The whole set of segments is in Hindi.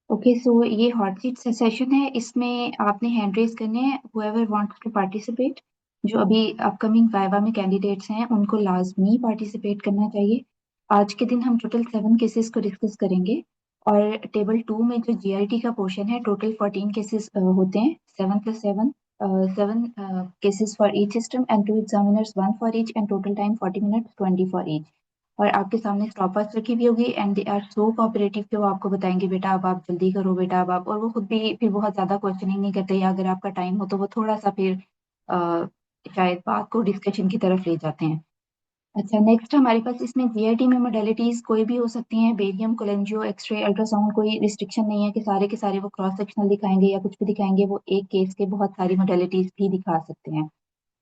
ओके, सो ये हॉट सीट सेशन है। इसमें आपने हैंड रेज करने हैं। हुएवर वांट्स टू पार्टिसिपेट, जो अभी अपकमिंग वाइवा में कैंडिडेट्स हैं, उनको लाजमी पार्टिसिपेट करना चाहिए। आज के दिन हम टोटल 7 केसेस को डिस्कस करेंगे। और टेबल 2 में जो जीआईटी का पोर्शन है, टोटल 14 केसेस होते हैं। 7+7, 7 cases for each system and 2 examiners, 1 for each, and total time 40 minutes, 20 for each. और आपके सामने स्टॉपर्स रखी हुई होगी and they are so cooperative कि वो आपको बताएंगे बेटा अब आप जल्दी करो, बेटा अब आप। और वो खुद भी फिर बहुत ज्यादा क्वेश्चनिंग नहीं करते, या अगर आपका टाइम हो तो वो थोड़ा सा फिर शायद बात को डिस्कशन की तरफ ले जाते हैं। अच्छा, नेक्स्ट हमारे पास इसमें जीआईटी में मोडेलिटीज कोई भी हो सकती हैं। बेरियम, कोलेंजियो, एक्सरे, अल्ट्रासाउंड, कोई रिस्ट्रिक्शन नहीं है कि सारे के सारे वो क्रॉस सेक्शनल दिखाएंगे या कुछ भी दिखाएंगे। वो एक केस के बहुत सारी मोडेलिटीज भी दिखा सकते हैं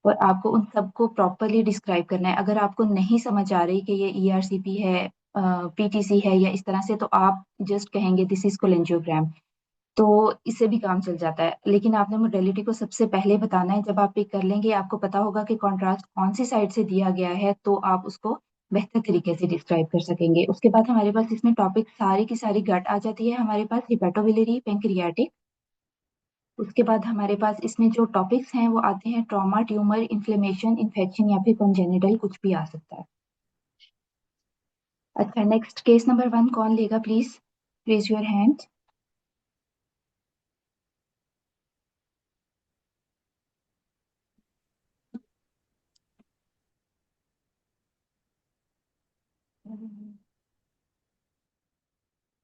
और आपको उन सबको प्रॉपरली डिस्क्राइब करना है। अगर आपको नहीं समझ आ रही कि ये ईआरसीपी है, पीटीसी है या इस तरह से, तो आप जस्ट कहेंगे दिस इज कोलेंजियोग्राम, तो इससे भी काम चल जाता है। लेकिन आपने मोडेलिटी को सबसे पहले बताना है। जब आप पिक कर लेंगे, आपको पता होगा कि कॉन्ट्रास्ट कौन सी साइड से दिया गया है, तो आप उसको बेहतर तरीके से डिस्क्राइब कर सकेंगे। उसके बाद हमारे पास इसमें टॉपिक सारी की सारी गट आ जाती है। हमारे पास हिपेटोबिलियरी, पेंक्रियाटिक। उसके बाद हमारे पास इसमें जो टॉपिक्स हैं वो आते हैं ट्रॉमा, ट्यूमर, इन्फ्लेमेशन, इन्फेक्शन या फिर कॉन्जेनिटल, कुछ भी आ सकता है। अच्छा, नेक्स्ट केस नंबर 1 कौन लेगा? Please raise your hand.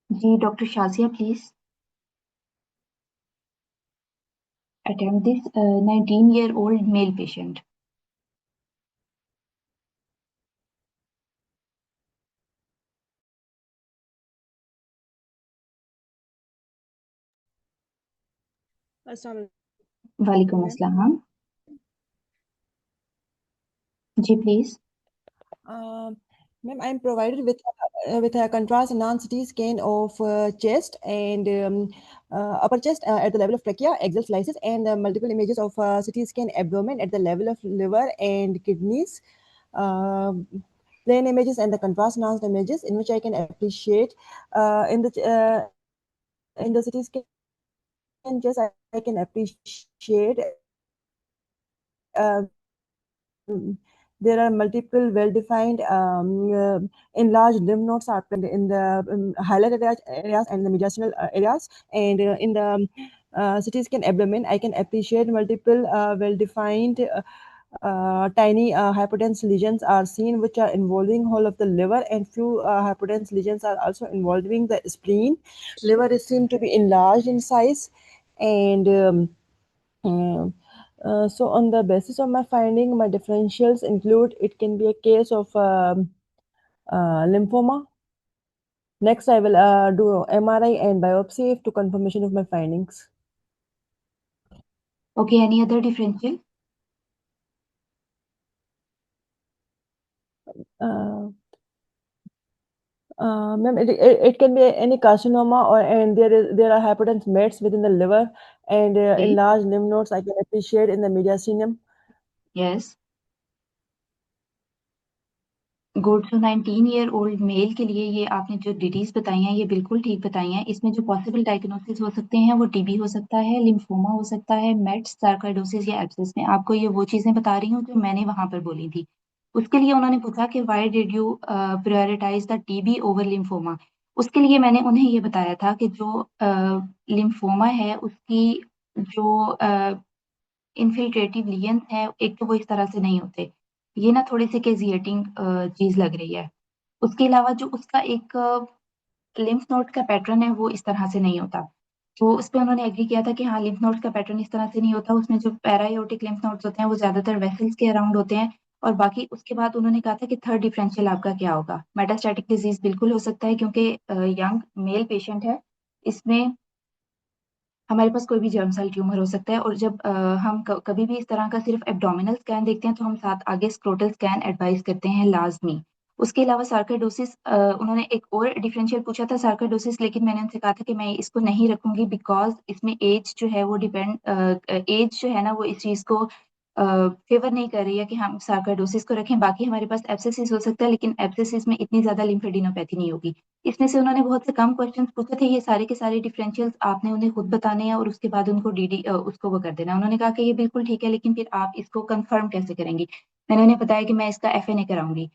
जी, doctor Shazia please attempt this 19-year-old male patient. अस्सलाम वालेकुम मैम। अस्सलाम। जी please. Ma'am, I'm provided with a contrast non-CT scan of chest and upper chest at the level of trachea, axial slices, and multiple images of CT scan abdomen at the level of liver and kidneys. Uh, Plain images and the contrast enhanced images in which I can appreciate in the CT scan chest I can appreciate uh, there are multiple well-defined enlarged lymph nodes are present in the highlight areas and the mediastinal areas, and in the CT scan abdomen, I can appreciate multiple well-defined tiny hyperdense lesions are seen, which are involving whole of the liver, and few hyperdense lesions are also involving the spleen. Liver is seen to be enlarged in size, and uh, so on the basis of my finding, my differentials include it can be a case of lymphoma. Next, I will do MRI and biopsy to confirmation of my findings. Okay, any other differential? Uh, Ma'am, it can be any carcinoma, or and there are hypertense mets within the liver and enlarged lymph nodes. I can appreciate in the mediastinum. Yes, good. So 19-year-old male के लिए ये आपने जो डिटेल्स बताई हैं ये बिल्कुल ठीक बताई हैं। इसमें जो पॉसिबल डायग्नोसिस हो सकते हैं वो टीबी हो सकता है, लिम्फोमा हो सकता है, मेट्स, सार्कोइडोसिस या एब्सेस। में आपको ये वो चीजें बता रही हूँ जो मैंने वहां पर बोली थी। उसके लिए उन्होंने पूछा कि why did you prioritize the TB over lymphoma. उसके लिए मैंने उन्हें ये बताया था कि जो लिम्फोमा है उसकी जो इन्फिल्ट्रेटिव लीजन्स है, एक तो वो इस तरह से नहीं होते, ये ना थोड़ी सी केजिएटिंग चीज लग रही है। उसके अलावा जो उसका एक लिम्फ नोड का पैटर्न है वो इस तरह से नहीं होता। तो उस पे उन्होंने एग्री किया था कि हाँ, लिम्फ नोड्स का पैटर्न इस तरह से नहीं होता। उसमें जो पैरायोटिक लिम्फ नोड्स होते हैं वो ज्यादातर वेसल्स के अराउंड होते हैं। और बाकी उसके बाद उन्होंने कहा था कि थर्ड डिफरेंशियल आपका क्या होगा। मेटास्टैटिक डिजीज बिल्कुल हो सकता है क्योंकि यंग मेल पेशेंट है। इसमें हमारे पास कोई भी जर्म सेल ट्यूमर हो सकता है। और जब हम कभी भी इस तरह का सिर्फ एब्डोमिनल स्कैन देखते हैं तो हम साथ आगे स्क्रोटल स्कैन एडवाइस करते हैं लाजमी। उसके अलावा सार्कोइडोसिस, उन्होंने एक और डिफरेंशियल पूछा था सार्कोइडोसिस, लेकिन मैंने उनसे कहा था कि मैं इसको नहीं रखूंगी बिकॉज इसमें एज जो है वो डिपेंड, एज जो है ना वो इस चीज को फेवर नहीं कर रही है कि हम सार्कोइडोसिस को रखें। बाकी हमारे पास एब्सेसिस हो सकता है, लेकिन एब्सेसिस में इतनी ज्यादा लिम्फेडिनोपैथी नहीं होगी। इसमें से उन्होंने बहुत से कम क्वेश्चंस पूछे थे, ये सारे के सारे डिफरेंशियल्स आपने उन्हें खुद बताने हैं और उसके बाद उनको डीडी उसको वो कर देना। उन्होंने कहा कि ये बिल्कुल ठीक है, लेकिन फिर आप इसको कंफर्म कैसे करेंगी। मैंने उन्हें बताया कि मैं इसका एफएनए कराऊंगी।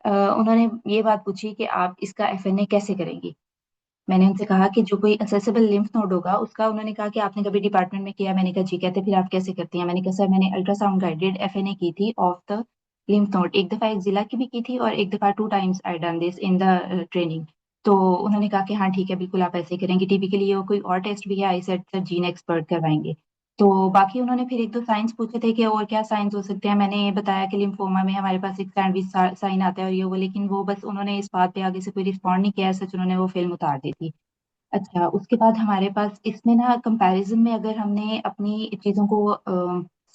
उन्होंने ये बात पूछी कि आप इसका एफएनए कैसे करेंगी। मैंने उनसे कहा कि जो कोई असेसेबल लिम्फ नोड होगा उसका, उन्होंने कहा कि आपने कभी डिपार्टमेंट में किया। मैंने कहा जी कहते, फिर आप कैसे करती हैं। मैंने कहा सर मैंने अल्ट्रासाउंड गाइडेड एफएनए की थी ऑफ द लिम्फ नोड, एक दफा एक जिला की भी की थी और एक दफा 2 times I done this in the training. तो उन्होंने कहा कि हाँ ठीक है बिल्कुल आप ऐसे ही करेंगे, टिपिकली ये कोई और टेस्ट भी है। I said sir gene expert करवाएंगे। तो बाकी उन्होंने फिर एक दो साइंस पूछे थे कि और क्या साइंस हो सकते हैं। मैंने बताया कि लिम्फोमा में हमारे पास एक सैंडविच साइन आता है और ये वो, लेकिन वो बस उन्होंने इस बात पे आगे से कोई रिस्पॉन्ड नहीं किया। सच उन्होंने वो फिल्म उतार दी थी। अच्छा, उसके बाद हमारे पास इसमें ना कंपैरिजन में अगर हमने अपनी चीजों को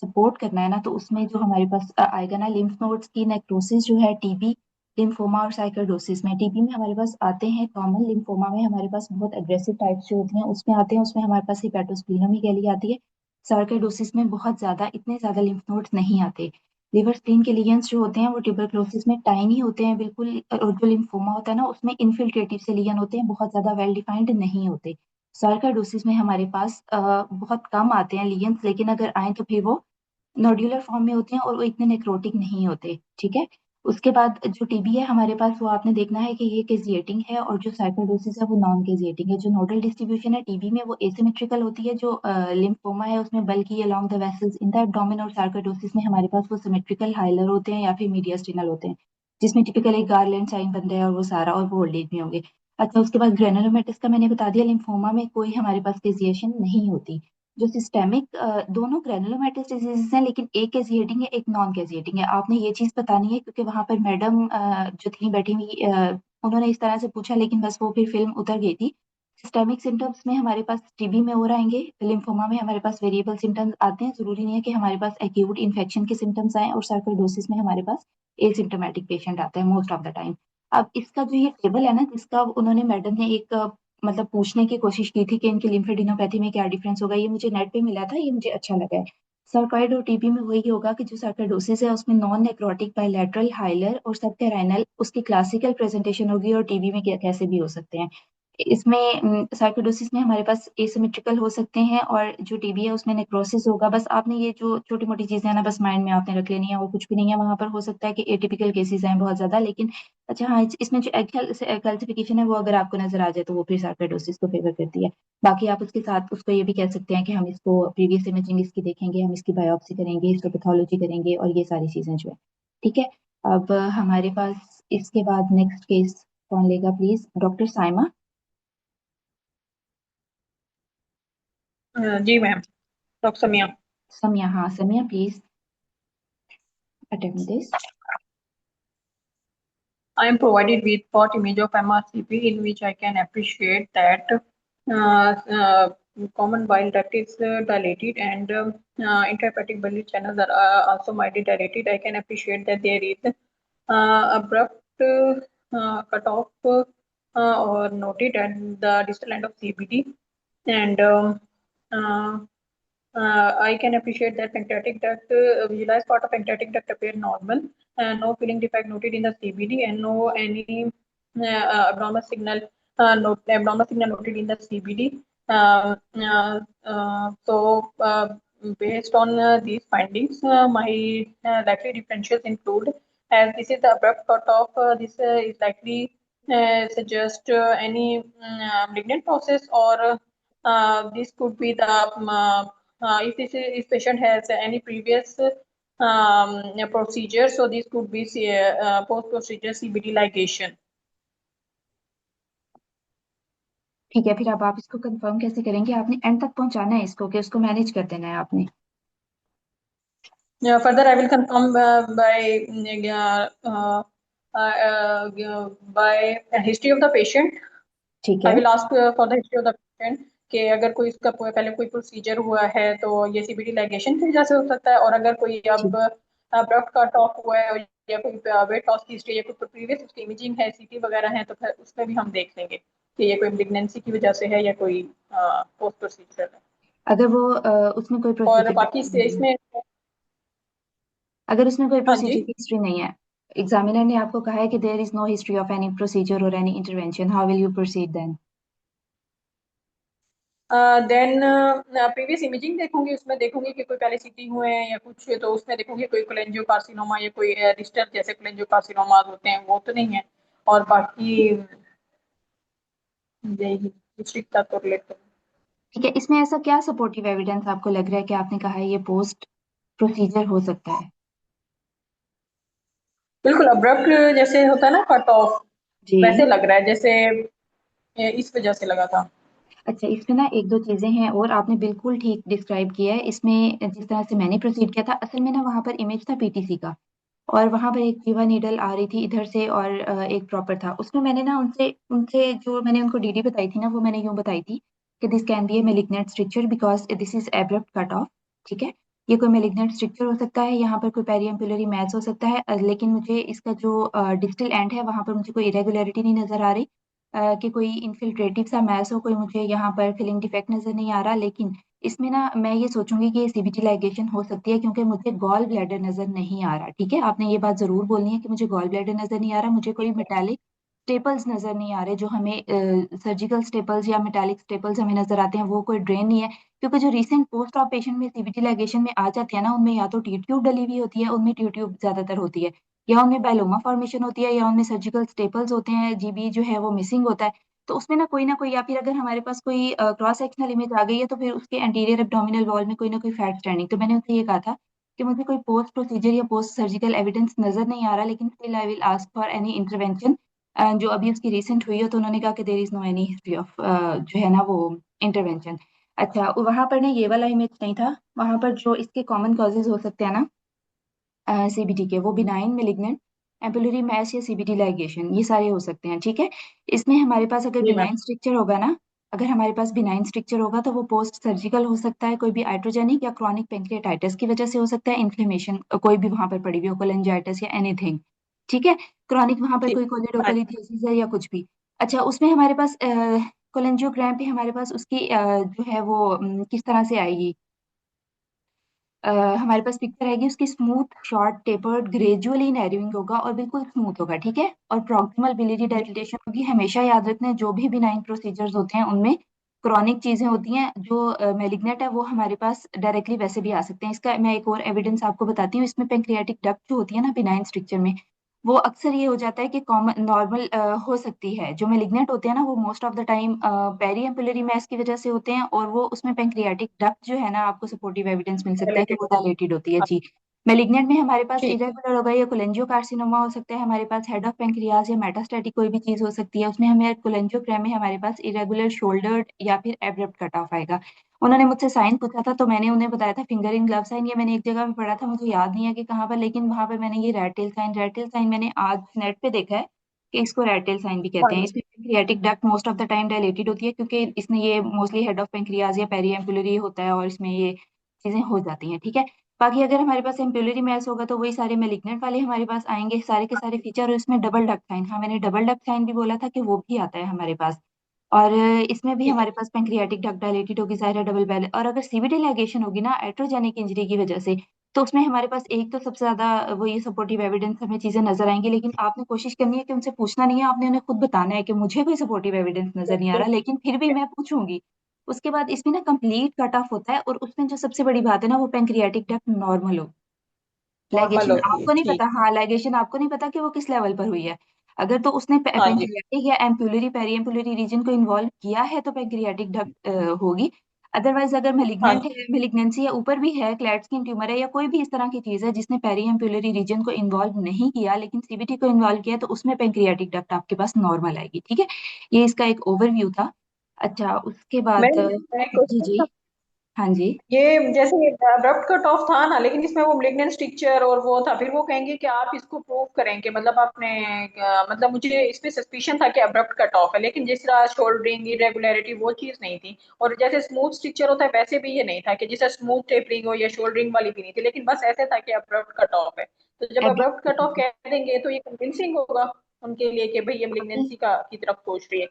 सपोर्ट करना है ना, तो उसमें जो हमारे पास आएगा ना, लिम्फ नोड्स की नेक्रोसिस जो है टीबी, लिम्फोमा और साइकोडोसिस में। टीबी में हमारे पास आते हैं कॉमन, लिम्फोमा में हमारे पास बहुत एग्रेसिव टाइप्स जो होती हैं उसमें आते हैं, उसमें हमारे पास हिपेटोस्प्लीनोमेगैली आती है। साइकोडोसिस में बहुत ज्यादा, इतने ज्यादा लिम्फ नोड्स नहीं आते। लिवर स्प्लीन के लीजन्स जो होते हैं वो ट्यूबरक्लोसिस में टाइनी होते हैं बिल्कुल, और जो लिम्फोमा होता है ना उसमें इन्फिल्ट्रेटिव से लीजन होते हैं, बहुत ज्यादा वेल डिफाइंड नहीं होते। सार्काइडोसिस में हमारे पास बहुत कम आते हैं लीजन्स, लेकिन अगर आए तो फिर वो नोड्यूलर फॉर्म में होते हैं और वो इतने नेक्रोटिक नहीं होते। ठीक है। उसके बाद जो टीबी है हमारे पास, वो आपने देखना है कि ये केजिएटिंग है, और जो साइकोडोसिस है वो नॉन केजिएटिंग है। जो नोडल डिस्ट्रीब्यूशन है टीबी में वो एसिमेट्रिकल होती है, जो लिम्फोमा है उसमें बल्कि along the vessels in the abdomen, और साइकोडोसिस में हमारे पास वो सिमेट्रिकल हाइलर होते हैं या फिर मीडियास्टिनल होते हैं, जिसमें टिपिकल एक गार्लैंड साइन बनता है और वो सारा, और वो ओल्ड एज में होंगे। अच्छा, उसके बाद ग्रेनुलोमेटस का मैंने बता दिया, लिम्फोमा में कोई हमारे पास केजिएशन नहीं होती। जो सिस्टेमिक, दोनों ग्रेनुलोमेटस डिजीजेस हैं, लेकिन एक कैजिएटिंग है एक नॉन कैजिएटिंग है। आपने ये चीज बतानी है, क्योंकि वहां पर मैडम जो थी बैठी हुई, उन्होंने इस तरह से पूछा, लेकिन बस वो फिर फिल्म उतर गई थी। सिस्टेमिक सिम्टम्स में हमारे पास टीबी में और आएंगे, लिम्फोमा में हमारे पास वेरिएबल सिम्टम्स आते हैं। जरूरी नहीं है कि हमारे पास एक्यूट इन्फेक्शन के सिम्टम्स आए, और सार्कोइडोसिस में हमारे पास एसिम्टोमेटिक पेशेंट आता है मोस्ट ऑफ द टाइम। अब इसका जो ये टेबल है ना, जिसका उन्होंने, मैडम ने एक मतलब पूछने की कोशिश की थी कि इनकी लिम्फेडिनोपैथी में क्या डिफरेंस होगा, ये मुझे नेट पे मिला था, ये मुझे अच्छा लगा है। सर्कॉइड और टीबी में वही होगा कि जो सर्कोइडोसिस है उसमें नॉन नेक्रोटिक बायलैटरल हाइलर और सबकैराइनल उसकी क्लासिकल प्रेजेंटेशन होगी, और टीबी में कैसे भी हो सकते हैं। इसमें साइकोडोसिस में हमारे पास एसिमेट्रिकल हो सकते हैं, और जो टीबी है उसमें नेक्रोसिस होगा। बस आपने ये जो छोटी मोटी चीजें हैं ना, बस माइंड में आपने रख लेनी है, और कुछ भी नहीं है वहां पर। हो सकता है कि एटिपिकल केसेस हैं बहुत ज्यादा, लेकिन अच्छा हाँ, इसमें जो कैल्सिफिकेशन है वो अगर आपको नजर आ जाए तो वो फिर सार्कोइडोसिस को फेवर करती है। बाकी आप उसके साथ उसको ये भी कह सकते हैं कि हम इसको प्रीवियस इमेजिंग इसकी देखेंगे, हम इसकी बायोप्सी करेंगे, हिस्टोपैथोलॉजी करेंगे, और ये सारी चीजें जो है। ठीक है। अब हमारे पास इसके बाद नेक्स्ट केस कौन लेगा प्लीज, डॉक्टर साइमा। जी मैम। डॉक्टर समिया। समिया, हाँ Samiya please attempt this. I am provided with part image of MRCP in which I can appreciate that common bile duct is dilated and intrahepatic biliary channels are also mildly dilated. I can appreciate that there is abrupt cutoff or noted at the distal end of CBD, and uh, I can appreciate that pancreatic duct, visualized part of pancreatic duct appear normal, and no filling defect noted in the CBD, and no any abnormal signal, abnormal signal noted in the CBD. Based on these findings, my likely differentials include, as this is the abrupt cutoff, this is likely suggest any malignant process, or this could be the if if patient has any previous procedure, so this could be post procedure CBD ligation. ठीक है, फिर अब आप इसको कंफर्म कैसे करेंगे। आपने एंड तक पहुंचाना है इसको, कि उसको मैनेज कर देना है आपने। Further, I will confirm by history of the patient. ठीक आई है। Will ask for the history of the patient, कि अगर कोई इसका पहले कोई प्रोसीजर हुआ है तो ये सीबीडी लाइगेशन की वजह से हो सकता है, और अगर कोई अब ठीक। अब्रप्ट कट ऑफ हुआ है या कोई वेट लॉस की हिस्ट्री या कोई प्रीवियस उसकी इमेजिंग है, सीटी वगैरह है, तो फिर उसमें भी हम देख लेंगे कि ये कोई प्रेगनेंसी की वजह से है या कोई पोस्ट प्रोसीजर है। अगर वो उसमें कोई और प्रोसीजर बाकी वगैरह नहीं है। इसमें अगर उसमें कोई हाँ जी। प्रोसीजर की हिस्ट्री नहीं है, एग्जामिनर ने आपको कहा है कि there is no history of any procedure और any intervention, how will you proceed then? Then previous imaging देखूंगी, उसमें देखूंगी कि कोई पहले सीटी हुए हैं या कुछ, तो उसमें देखूंगी कोई कोलेंजियो कार्सिनोमा या कोई डिस्टर जैसे कोलेंजियो कार्सिनोमा होते हैं वो तो नहीं है। और बाकी यही हिस्ट्री का तो रिलेट करूंगी। ठीक है, इसमें ऐसा क्या सपोर्टिव एविडेंस आपको लग रहा है कि आपने कहा है ये पोस्ट प्रोसीजर हो सकता है? बिल्कुल अब्रप्ट जैसे होता है ना कट ऑफ, जी। वैसे लग रहा है जैसे इस वजह से लगा था। अच्छा, इसमें ना एक दो चीजें हैं और आपने बिल्कुल ठीक डिस्क्राइब किया है। इसमें जिस तरह से मैंने प्रोसीड किया था, असल में ना वहां पर इमेज था पीटीसी का, और वहां पर एक जीवा नीडल आ रही थी इधर से और एक प्रॉपर था। उसमें मैंने ना उनसे उनसे जो मैंने उनको डीडी बताई थी ना, वो मैंने यूं बताई थी कि this can be A malignant structure because this is abrupt cut off. ठीक है, ये कोई मेलिग्नेंट स्ट्रक्चर हो सकता है, यहाँ पर कोई पेरियम्पुलरी मैस हो सकता है, लेकिन मुझे इसका जो डिस्टल एंड है वहां पर मुझे कोई इरेगुलरिटी नहीं नजर आ रही, कि कोई इन्फिल्ट्रेटिव सा मैस हो, कोई मुझे यहाँ पर फिलिंग डिफेक्ट नजर नहीं आ रहा। लेकिन इसमें ना मैं ये सोचूंगी कि ये सीबीटी लाइगेशन हो सकती है क्योंकि मुझे गॉल ब्लैडर नजर नहीं आ रहा। ठीक है, आपने ये बात जरूर बोलनी है कि मुझे गॉल ब्लैडर नजर नहीं आ रहा, मुझे कोई मेटालिक स्टेपल्स नजर नहीं आ रहे जो हमें सर्जिकल स्टेपल्स या मेटालिक स्टेपल्स हमें नजर आते हैं, वो कोई ड्रेन नहीं है। क्योंकि जो रिसेंट पोस्ट ऑप पेशेंट में सीबीटी लाइगेशन में आ जाती है ना, उनमें या तो टी ट्यूब डली हुई होती है, उनमें टी ट्यूब ज्यादातर होती है, या उनमें बायलोमा फॉर्मेशन होती है, या उनमें सर्जिकल स्टेपल्स होते हैं, जीबी जो है वो मिसिंग होता है। तो उसमें ना कोई, या फिर अगर हमारे पास कोई क्रॉस सेक्शनल इमेज आ गई है तो फिर उसके एंटीरियर एब्डोमिनल वॉल में कोई ना कोई फैट स्टैंडिंग। तो मैंने उनसे ये कहा था कि मुझे कोई पोस्ट प्रोसीजर या पोस्ट सर्जिकल एविडेंस नजर नहीं आ रहा, लेकिन still I will ask for any intervention जो अभी उसकी रिसेंट हुई हो। तो उन्होंने कहा कि there is no any history of जो है ना वो इंटरवेंशन। अच्छा, वहां पर ना ये वाला इमेज नहीं था, वहां पर जो इसके कॉमन कॉजेज हो सकते हैं ना सीबीटी के, वो बिनाइन मेलिग्नेंट एम्पुलरी मैस या सीबीटी लाइगेशन, ये सारे हो सकते हैं। ठीक है, इसमें हमारे पास अगर जी मैम। बिनाइन स्ट्रक्चर होगा ना, अगर हमारे पास बिनाइन स्ट्रक्चर होगा तो वो पोस्ट सर्जिकल हो सकता है, कोई भी आइट्रोजेनिक या क्रॉनिक पेंक्रियाटाइटिस की वजह से हो सकता है, इन्फ्लेमेशन कोई भी वहां पर पड़ी हुई हो, कोलेंजाइटिस या एनीथिंग। ठीक है, क्रॉनिक वहां पर ठीक। कोई हाँ। कोलिडोकोलिथियोसिस है या कुछ भी। अच्छा, उसमें हमारे पास कोलेंजियोग्राम पे हमारे पास उसकी जो है वो किस तरह से आएगी, हमारे पास पिक्चर आएगी उसकी, smooth short tapered gradually narrowing होगा और बिल्कुल स्मूथ होगा। ठीक है, और प्रॉक्सिमल बिलियरी जी। डायलिटेशन होगी। हमेशा याद रखना, जो भी बिनाइन प्रोसीजर्स होते हैं उनमें क्रॉनिक चीजें होती हैं, जो मेलिग्नेंट है वो हमारे पास डायरेक्टली वैसे भी आ सकते हैं। इसका मैं एक और एविडेंस आपको बताती हूँ। इसमें पेंक्रियाटिक डक्ट जो होती है ना बिनाइन स्ट्रक्चर में, वो अक्सर ये हो जाता है कि कॉमन नॉर्मल हो सकती है। जो मेलिग्नेंट होते हैं ना वो most of the time periampullary mass की वजह से होते हैं, और वो उसमें पेंक्रियाटिक डक्ट जो है ना, आपको सपोर्टिव एविडेंस मिल सकता है कि Related। वो डायलेटेड होती है। हाँ, जी, मेलिग्नेंट में हमारे पास ठीक। इरेगुलर होगा या कोलेंजियोकार्सिनोमा हो सकता है, हमारे पास हेड ऑफ पेंक्रियाज या मेटास्टैटिक कोई भी चीज हो सकती है। उसमें हमें कोलेंजियोग्राम में हमारे पास इरेगुलर शोल्डर्ड या फिर एब्रप्ट कट ऑफ आएगा। उन्होंने मुझसे साइन पूछा था तो मैंने उन्हें बताया था फिंगर इन ग्लव साइन। ये मैंने एक जगह पे पढ़ा था, मुझे याद नहीं है कि कहाँ पर, लेकिन वहां पर मैंने ये रेड टेल साइन मैंने आज नेट पे देखा है कि इसको रेड टेल साइन भी हाँ कहते हैं। जी। इसमें pancreatic duct most of the time dilated होती है क्योंकि इसमें ये मोस्टली हेड ऑफ पेंक्रियाज या पेरिएम्पुलरी होता है और इसमें ये चीजें हो जाती हैं। ठीक है, बाकी अगर हमारे पास एम्पुलरी मैस होगा तो वही सारे मेलिग्नेंट वाले हमारे पास आएंगे, सारे के सारे फीचर। और इसमें डबल डक्ट साइन, हाँ मैंने डबल डक्ट साइन भी बोला था कि वो भी आता है हमारे पास। और इसमें भी ठीक है। हमारे पास पेंक्रियाटिक डक्ट डायलेटेड होगी, जाहिर है डबल बेल। और अगर सीवीटी लाइगेशन होगी ना एट्रोजेनिक इंजरी की वजह से, तो उसमें हमारे पास एक तो सबसे ज्यादा वो ये सपोर्टिव एविडेंस हमें चीजें नजर आएंगी, लेकिन आपने कोशिश करनी है कि उनसे पूछना नहीं है, आपने उन्हें खुद बताना है कि मुझे कोई सपोर्टिव एविडेंस नजर नहीं आ रहा, लेकिन फिर भी मैं पूछूंगी। उसके बाद इसमें ना कंप्लीट कट ऑफ होता है, और उसमें जो सबसे बड़ी बात है ना, वो पेंक्रियाटिक डक्ट नॉर्मल हो। नॉर्मल लाइगेशन होगी, आपको नहीं ठीक। पता, हाँ लाइगेशन आपको नहीं पता कि वो किस लेवल पर हुई है। अगर तो उसने हाँ जी। पेंक्रियाटिक या एम्पुलरी पेरिएम्पुलरी रीजन को इन्वॉल्व किया है तो पेंक्रियाटिक डक्ट होगी। अदरवाइज अगर हाँ मेलिग्नेंट जी। है, मेलिग्नेंसी है, ऊपर भी है, क्लैटस्किन ट्यूमर है, या कोई भी इस तरह की चीज है जिसने पेरिएम्पुलरी रीजन को इन्वॉल्व नहीं किया लेकिन सीबीटी को इन्वॉल्व किया, तो उसमें पेंक्रियाटिक डक्ट आपके पास नॉर्मल आएगी। ठीक है, ये इसका एक ओवरव्यू था। अच्छा, उसके बाद मैं जी क्वेश्चन, जी, हाँ जी। ये जैसे अब्रप्ट कट ऑफ था ना, लेकिन इसमें वो malignant स्टिक्चर और वो था, फिर वो कहेंगे कि आप इसको प्रूव करेंगे, मतलब आपने मतलब मुझे इसमें सस्पिशन था कि अब्रप्ट कट ऑफ है, लेकिन जिस तरह शोल्डरिंग इरेगुलरिटी वो चीज नहीं थी। और जैसे स्मूथ स्टिक्चर होता है वैसे भी ये नहीं था कि जैसे स्मूथ टेपरिंग हो या शोल्डरिंग वाली भी नहीं थी, लेकिन बस ऐसे था कि अब्रप्ट कट ऑफ है। तो जब अब्रप्ट कट ऑफ एब्रप्ट कह देंगे तो ये कन्विंसिंग होगा उनके लिए कि भाई ये malignancy का की तरफ सोच रही है।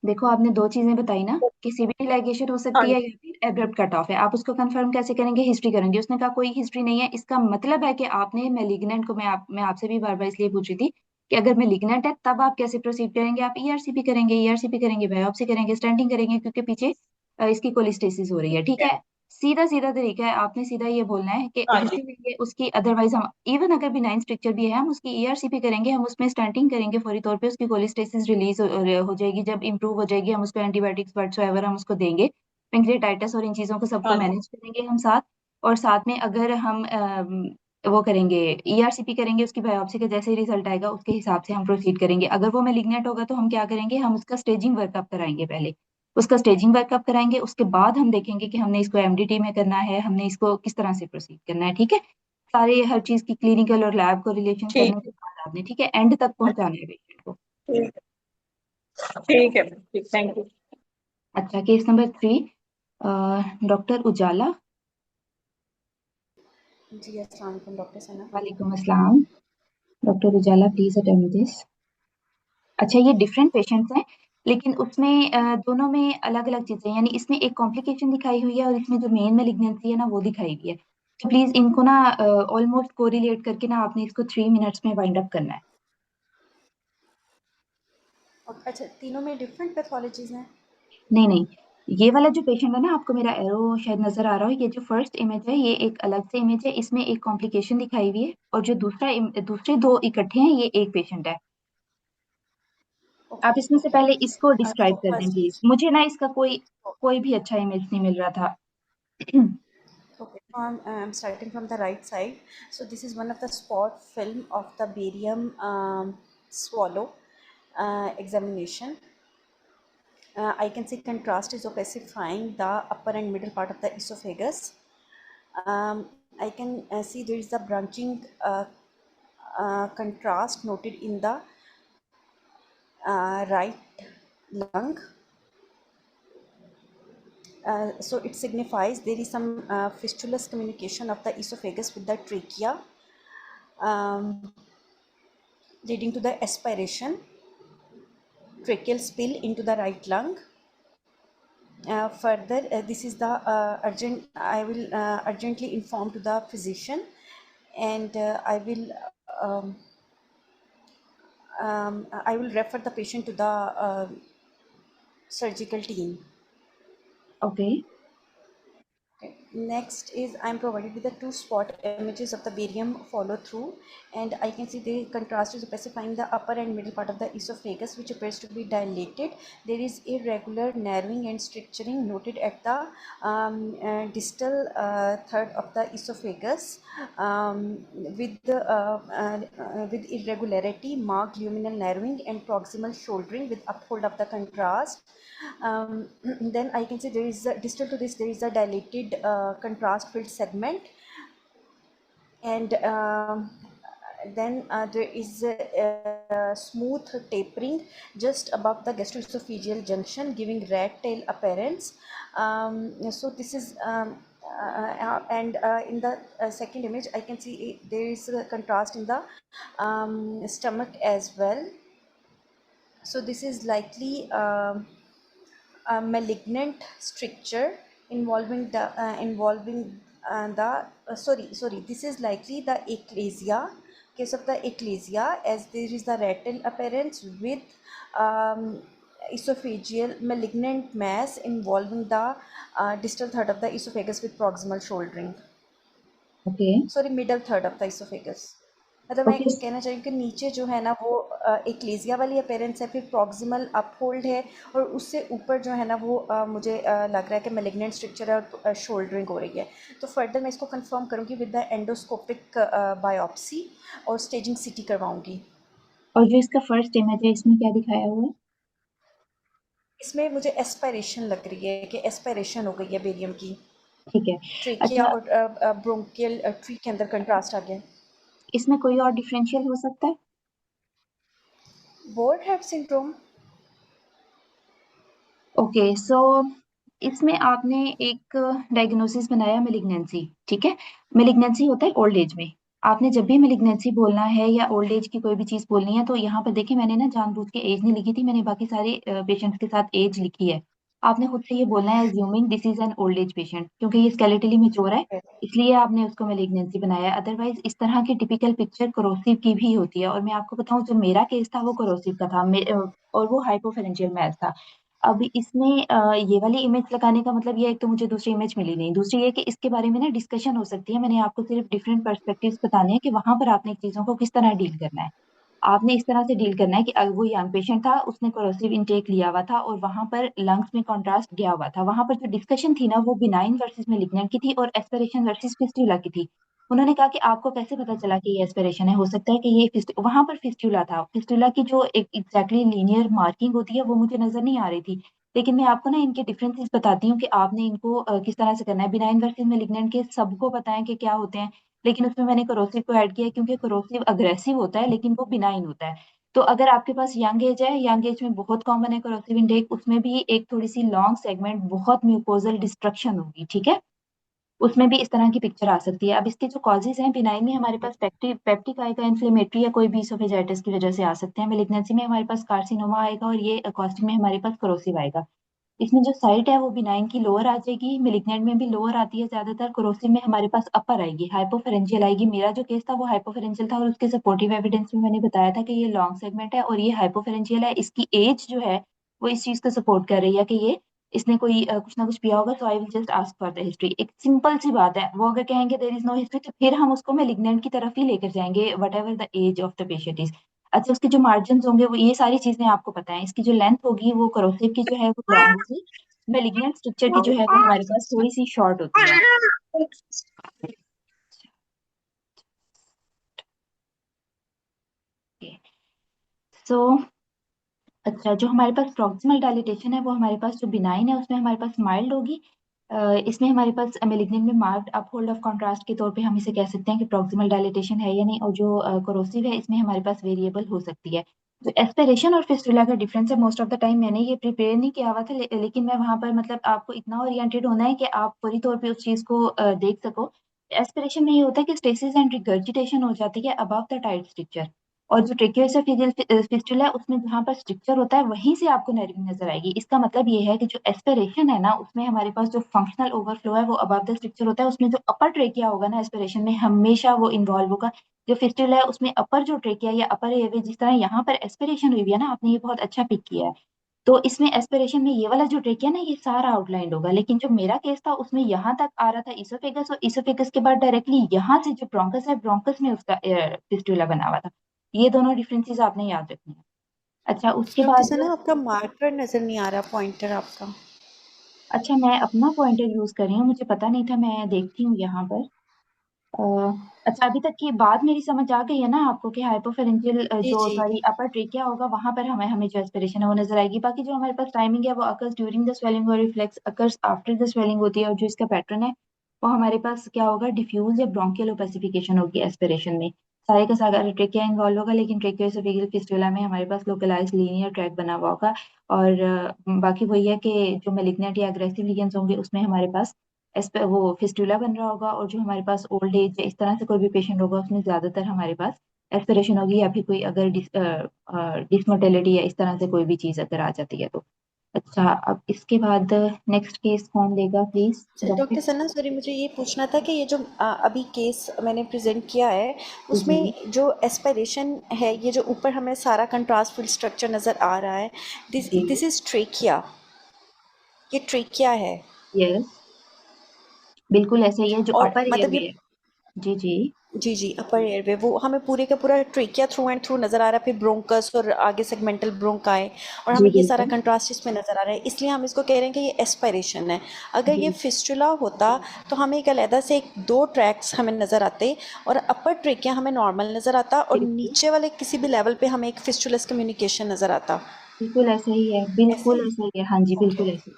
देखो आपने दो चीजें बताई ना, कि सीबीटी लाइगेशन हो हाँ सकती है या फिर एब्रप्ट कट ऑफ है। आप उसको कंफर्म कैसे करेंगे? हिस्ट्री करेंगे। उसने कहा कोई हिस्ट्री नहीं है, इसका मतलब है कि आपने मैलिग्नेंट को, मैं आपसे भी बार बार इसलिए पूछ रही थी कि अगर मैलिग्नेंट है तब आप कैसे प्रोसीड करेंगे? आप ईआरसीपी करेंगे, ईआरसीपी करेंगे, बायोप्सी करेंगे, स्टेंटिंग करेंगे, क्योंकि पीछे इसकी कोलिस्टेसिस हो रही है। ठीक जी। है, सीधा सीधा तरीका है, आपने सीधा ये बोलना है कि हाँ जी। हिस्ट्री लेंगे उसकी, अदरवाइज हम इवन अगर बिनाइन स्ट्रक्चर भी है हम उसकी ईआरसीपी करेंगे, हम उसमें स्टेंटिंग करेंगे फौरी तौर पे, उसकी कोलिस्टेसिस रिलीज हो जाएगी। जब इंप्रूव हो जाएगी हम उसको एंटीबायोटिक्स व्हाटसोएवर हम उसको देंगे, पेंक्रियाटाइटिस और इन चीजों को सबको हाँ जी। मैनेज करेंगे हम साथ। और साथ में अगर हम वो करेंगे, ईआरसीपी करेंगे, उसकी बायोप्सी का जैसे ही रिजल्ट आएगा उसके हिसाब से हम प्रोसीड करेंगे। अगर वो मैलिग्नेंट होगा तो हम क्या करेंगे, हम उसका स्टेजिंग वर्कअप कराएंगे पहले। उसका स्टेजिंग वर्कअप कराएंगे, उसके बाद हम देखेंगे कि हमने इसको एमडीटी में करना है, हमने इसको किस तरह से प्रोसीड करना है। ठीक है, सारे हर चीज की क्लिनिकल और लैब को रिलेशन ठीक करने के बाद आपने, ठीक है, एंड तक पहुंचाना है पेशेंट को। ठीक ठीक है मैम, ठीक, थैंक यू। अच्छा, केस नंबर 3, डॉक्टर उजाला। जी अस्सलाम वालेकुम डॉक्टर सना। वालेकुम अस्सलाम। Doctor Ujala please attend this. अच्छा, ये डिफरेंट पेशेंट्स हैं, लेकिन उसमें दोनों में अलग अलग चीजें, यानी इसमें एक कॉम्प्लिकेशन दिखाई हुई है और इसमें जो मेन मेलिग्नेंसी है ना वो दिखाई हुई है। तो प्लीज इनको ना ऑलमोस्ट कोरिलेट करके ना आपने इसको 3 मिनट्स में वाइंड अप करना है। और अच्छा, तीनों में डिफरेंट पैथोलॉजीज हैं? नहीं नहीं, ये वाला जो पेशेंट है ना, आपको मेरा एरो शायद नजर आ रहा हो, ये जो फर्स्ट इमेज है ये एक अलग से इमेज है, इसमें एक कॉम्प्लिकेशन दिखाई हुई है। और जो दूसरे दो इकट्ठे हैं, ये एक पेशेंट है। आप ओके इसमें से ओके। पहले इसको डिस्क्राइब सो कर दें फर्स्ट, प्लीज, मुझे ना इसका कोई कोई भी अच्छा इमेज नहीं मिल रहा था। okay, so I'm starting from the right side. So this is one of the spot film of the barium swallow examination. I can see contrast is opacifying the upper and middle part of the esophagus. I can see there is a branching contrast noted in the right lung. So it signifies there is some fistulous communication of the esophagus with the trachea, um, leading to the aspiration, tracheal spill into the right lung. Further, this is the urgent. I will urgently inform to the physician, and um, I will refer the patient to the surgical team. Okay, Okay. Next is I'm provided with the two spot images of the barium follow through, and I can see the contrast is specifying the upper and middle part of the esophagus, which appears to be dilated. There is irregular narrowing and stricturing noted at the distal third of the esophagus, with irregularity, marked luminal narrowing, and proximal shouldering with uphold of the contrast. Then I can see there is distal to this there is a dilated contrast filled segment, and then there is a smooth tapering just above the gastroesophageal junction, giving rat tail appearance. So this is and in the second image I can see there is a contrast in the stomach as well. So this is likely a malignant stricture involving the sorry, this is likely the ecclesia, case of the ecclesia, as there is the rattle appearance with um, esophageal malignant mass involving the distal third of the esophagus with proximal shouldering, okay, sorry middle third of the oesophagus. मतलब मैं ओके। कहना चाहिए कि नीचे जो है ना वो एक्लेजिया वाली अपेरेंस है, फिर प्रॉक्सिमल अपहोल्ड है, और उससे ऊपर जो है ना वो मुझे लग रहा है कि मेलिग्नेंट स्ट्रक्चर है और शोल्डरिंग हो रही है। तो फर्दर मैं इसको कंफर्म करूँगी विद द एंडोस्कोपिक बायोप्सी और स्टेजिंग सीटी करवाऊँगी। और जो इसका फर्स्ट इमेज है इसमें क्या दिखाया हुआ है? इसमें मुझे एस्पायरेशन लग रही है कि एस्पायरेशन हो गई है बेरियम की, ठीक है। ट्रेकिया अच्छा, और ब्रोंकियल ट्री के अंदर कंट्रास्ट आ गया। इसमें कोई और डिफरेंशियल हो सकता है? Board have syndrome. ओके, सो इसमें आपने एक डायग्नोसिस बनाया मेलिग्नेंसी, ठीक है। मेलिग्नेंसी होता है ओल्ड एज में, आपने जब भी मेलिग्नेंसी बोलना है या ओल्ड एज की कोई भी चीज बोलनी है तो यहाँ पर देखिए मैंने ना जानबूझ के एज नहीं लिखी थी, मैंने बाकी सारे पेशेंट्स के साथ एज लिखी है। आपने खुद से ये बोलना है assuming this is an old age patient, क्योंकि ये स्केलेटली मैच्योर है इसलिए आपने उसको मेलिग्नेंसी बनाया है। अदरवाइज इस तरह की टिपिकल पिक्चर कोरोसिव की भी होती है, और मैं आपको बताऊं जो मेरा केस था वो कोरोसिव का था, और वो हाइपोफेरेंजियल मैथ था। अब इसमें ये वाली इमेज लगाने का मतलब ये है, एक तो मुझे दूसरी इमेज मिली नहीं, दूसरी ये कि इसके बारे में ना डिस्कशन हो सकती है। मैंने आपको सिर्फ डिफरेंट पर्सपेक्टिव्स बताने हैं कि वहां पर आपने चीजों को किस तरह डील करना है। आपने इस तरह से डील करना है कि अगर वो यंग पेशेंट था, उसने कोरोसिव इनटेक लिया हुआ था और वहां पर लंग्स में कॉन्ट्रास्ट गया हुआ था, वहां पर जो डिस्कशन थी ना वो बिनाइन वर्सेस मेलिग्नेंट की थी और एस्पिरेशन वर्सेस फिस्टुला की थी। उन्होंने कहा कि आपको कैसे पता चला कि ये एस्पिरेशन है, हो सकता है कि ये वहां पर फिस्टुला था। फिस्टुला की जो एक एग्जैक्टली लीनियर मार्किंग होती है वो मुझे नजर नहीं आ रही थी, लेकिन मैं आपको ना इनके डिफरेंसेस बताती हूँ कि आपने इनको किस तरह से करना है। बिनाइन वर्सेस मेलिग्नेंट के सबको पता है कि क्या होते हैं, लेकिन उसमें मैंने कोरोसिव को ऐड किया है क्योंकि कोरोसिव अग्रेसिव होता है लेकिन वो बिनाइन होता है। तो अगर आपके पास यंग एज है, यंग एज में बहुत कॉमन है कोरोसिव इंटेक, उसमें भी एक थोड़ी सी लॉन्ग सेगमेंट बहुत म्यूकोजल डिस्ट्रक्शन होगी, ठीक है, उसमें भी इस तरह की पिक्चर आ सकती है। अब इसके जो कॉजेज हैं, बिनाइन में हमारे पास पेप्टिक आएगा, इन्फ्लेमेटरी या कोई भी इसोफेजाइटिस की वजह से आ सकते हैं। मेलिग्नेंसी में हमारे पास कार्सिनोमा आएगा और ये कॉस्टिक में हमारे पास कोरोसिव आएगा। इसमें जो साइट है वो बिनाइन की लोअर आ जाएगी, मेलिग्नेंट में भी लोअर आती है ज्यादातर, कोरोसिव में हमारे पास अपर आएगी, हाइपोफेरेंजियल आएगी। मेरा जो केस था वो हाइपोफेरेंजियल था और उसके सपोर्टिव एविडेंस में मैंने बताया था कि ये लॉन्ग सेगमेंट है और ये हाइपोफेरेंजियल है। इसकी एज जो है वो इस चीज को सपोर्ट कर रही है कि ये इसने कोई कुछ ना कुछ पिया होगा। So I will just ask for the history, एक सिंपल सी बात है। वो अगर कहेंगे देयर इज नो हिस्ट्री तो फिर हम उसको मेलिग्नेंट की तरफ ही लेकर जाएंगे whatever the age of the patient is. अच्छा, उसके जो मार्जिन होंगे वो ये सारी चीजें आपको पता है। इसकी जो लेंथ होगी वो करोसिव की जो है वो लॉन्ग होगी, मेलिग्नेंट स्ट्रक्चर की जो है वो हमारे पास थोड़ी सी शॉर्ट होती है। सो अच्छा, जो हमारे पास प्रॉक्सिमल डायलिटेशन है वो हमारे पास जो बिनाइन है उसमें हमारे पास माइल्ड होगी। इसमें हमारे पास मेलिग्नेंट में मार्क्ड अपहोल्ड ऑफ कॉन्ट्रास्ट के तौर पे हम इसे कह सकते हैं कि प्रॉक्सिमल डायलिटेशन है या नहीं। और जो कोरोसिव है इसमें हमारे पास वेरिएबल हो सकती है। जो एस्पिरेशन और फिस्टुला का डिफरेंस है, मोस्ट ऑफ द टाइम मैंने ये प्रिपेयर नहीं किया हुआ था, लेकिन मैं वहां पर मतलब आपको इतना ओरिएंटेड होना है कि आप पूरी तौर पे उस चीज को देख सको। एस्पिरेशन में ये होता है कि स्टेसिस एंड रिगर्जिटेशन हो जाती है अबव द टाइट स्ट्रक्चर, और जो ट्रेकियोएसोफेजियल फिस्टुला है उसमें जहाँ पर स्ट्रक्चर होता है वहीं से आपको नर्विंग नजर आएगी। इसका मतलब ये है कि जो एस्पिरेशन है ना उसमें हमारे पास जो फंक्शनल ओवरफ्लो है वो अबव द स्ट्रक्चर होता है, उसमें जो अपर ट्रेकिया होगा ना एस्पिरेशन में हमेशा वो इन्वॉल्व होगा। जो फिस्टुला है उसमें अपर जो ट्रेकिया या अपर एयरवे, जिस तरह यहाँ पर एस्पिरेशन हुई है ना, आपने ये बहुत अच्छा पिक किया है। तो इसमें एस्पिरेशन में ये वाला जो ट्रेकिया ना ये सारा आउटलाइंड होगा, लेकिन जो मेरा केस था उसमें यहाँ तक आ रहा था इसोफेगस, और इसोफेगस के बाद डायरेक्टली यहाँ से जो ब्रोंकस है ब्रोंकस में उसका फिस्टुला बना हुआ था। ये दोनों डिफरेंसेस आपने याद रखने हैं। अच्छा, उसके डॉक्टर बाद सना, आपका मार्कर नज़र नहीं आ रहा, पॉइंटर आपका। अच्छा मैं अपना पॉइंटर यूज कर रही हूँ, मुझे पता नहीं था, मैं देखती हूँ यहाँ पर। अ, अच्छा, अभी तक की बात मेरी समझ आ गई है ना आपको कि हाइपोफेरेंजियल जी जो जी। सॉरी अपर ट्रेकिया होगा वहां पर हमें हमें जो एस्पिरेशन है वो नजर आएगी। बाकी जो हमारे पास टाइमिंग है वो अकर्स ड्यूरिंग द स्वेलिंग और reflex occurs after the swelling होती है, और जो इसका पैटर्न है वो हमारे पास क्या होगा, डिफ्यूज या ब्रोंकियल ओपेसिफिकेशन होगी एस्पिरेशन में। सारे का सारा ट्रेकिया इन्वॉल्व होगा, लेकिन ट्रेकियोएसोफेजियल फिस्टुला में हमारे पास लोकलाइज्ड लीनियर ट्रैक बना हुआ होगा। और बाकी वही है कि जो मेलिग्नेंट या अग्रेसिव लीजन्स होंगे उसमें हमारे पास वो फिस्टुला बन रहा होगा, और जो हमारे पास ओल्ड एज इस तरह से कोई भी पेशेंट होगा उसमें ज्यादातर हमारे पास एस्पिरेशन होगी, या फिर कोई अगर डिसमोटेलिटी या इस तरह से कोई भी चीज अगर आ जाती है तो। अच्छा, अब इसके बाद नेक्स्ट केस कौन लेगा please doctor? Doctor Sana, sorry, मुझे ये पूछना था कि ये जो अभी केस मैंने प्रेजेंट किया है जी उसमें जो एस्पिरेशन है, ये जो ऊपर हमें सारा कंट्रास्ट फील्ड स्ट्रक्चर नज़र आ रहा है, दिस जी। दिस इज ट्रेकिया, ये ट्रेकिया है। यस, बिल्कुल ऐसे ही है जो और अपर मतलब एयरवे ये, है। जी जी जी जी, अपर एयरवे वो हमें पूरे का पूरा ट्रेकिया थ्रू एंड थ्रू नज़र आ रहा है, फिर ब्रोंकस और आगे सेगमेंटल ब्रोंकाई, और जी हमें ये सारा बिल्कुल। कंट्रास्ट इसमें नज़र आ रहा है, इसलिए हम इसको कह रहे हैं कि ये एस्पिरेशन है। अगर जी ये फिस्टुला होता तो हमें एक अलहदा से एक दो ट्रैक्स हमें नज़र आते, और अपर ट्रेकिया हमें नॉर्मल नज़र आता और बिल्कुल, नीचे वाले किसी भी लेवल पे हमें एक फिस्टुलस कम्युनिकेशन नज़र आता। बिल्कुल ऐसा ही है, ऐसे बिल्कुल ही। ऐसा ही है, हाँ जी ओके, बिल्कुल ऐसे ही।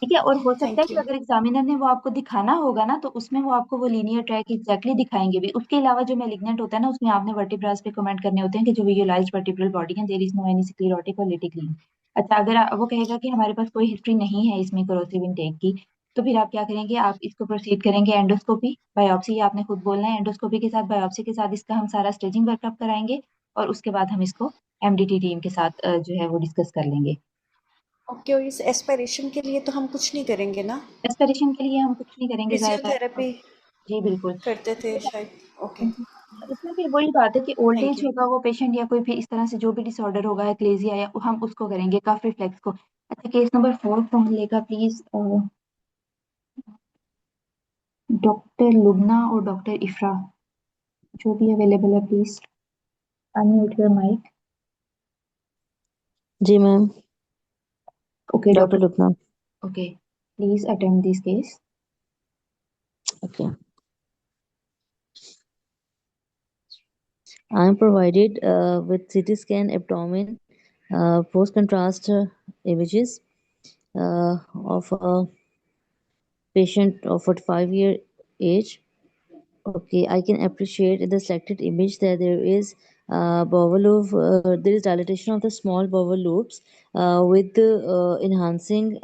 ठीक है, और हो सकता है थैंक कि यू। अगर एग्जामिनर ने वो आपको दिखाना होगा ना तो उसमें वो आपको वो लीनियर ट्रैक एग्जैक्टली दिखाएंगे भी। उसके अलावा जो मेलिग्नेंट होता है ना उसमें आपने वर्टिब्रास पे कमेंट करने होते हैं कि जो विजुअलाइज्ड वर्टिब्रल बॉडी है there is no any sclerotic और लिटिल। अच्छा, अगर वो कहेगा कि हमारे पास कोई हिस्ट्री नहीं है इसमें कोरोसिव इनटेक की, तो फिर आप क्या करेंगे, आप इसको प्रोसीड करेंगे एंडोस्कोपी, बायोप्सी आपने खुद बोलना है, एंडोस्कोपी के साथ बायोप्सी के साथ इसका हम सारा स्टेजिंग वर्कअप कराएंगे और उसके बाद हम इसको एमडीटी टीम के साथ जो है वो डिस्कस कर लेंगे। ओके, और इस एस्पिरेशन के लिए तो हम कुछ नहीं करेंगे ना? एस्पिरेशन के लिए हम कुछ नहीं करेंगे ज़्यादा। फिजियोथेरेपी जी बिल्कुल। करते थे शायद। ओके, इसमें फिर वही बात है कि ओल्ड थैंक एज यू। होगा वो पेशेंट या कोई भी इस तरह से जो भी डिसऑर्डर होगा एक्लेजिया या हम उसको करेंगे कफ रिफ्लेक्स को। अच्छा केस नंबर 4 कौन लेगा प्लीज, डॉक्टर लुबना और डॉक्टर इफ्रा, जो भी अवेलेबल है प्लीज अनम्यूट योर माइक। जी ma'am. Okay doctor doctor, Lupna. Okay please attend this case. Okay. I am provided with CT scan abdomen, post contrast images of a patient of 45-year age. Okay, I can appreciate in the selected image that there is bowel loop, there is dilatation of the small bowel loops with enhancing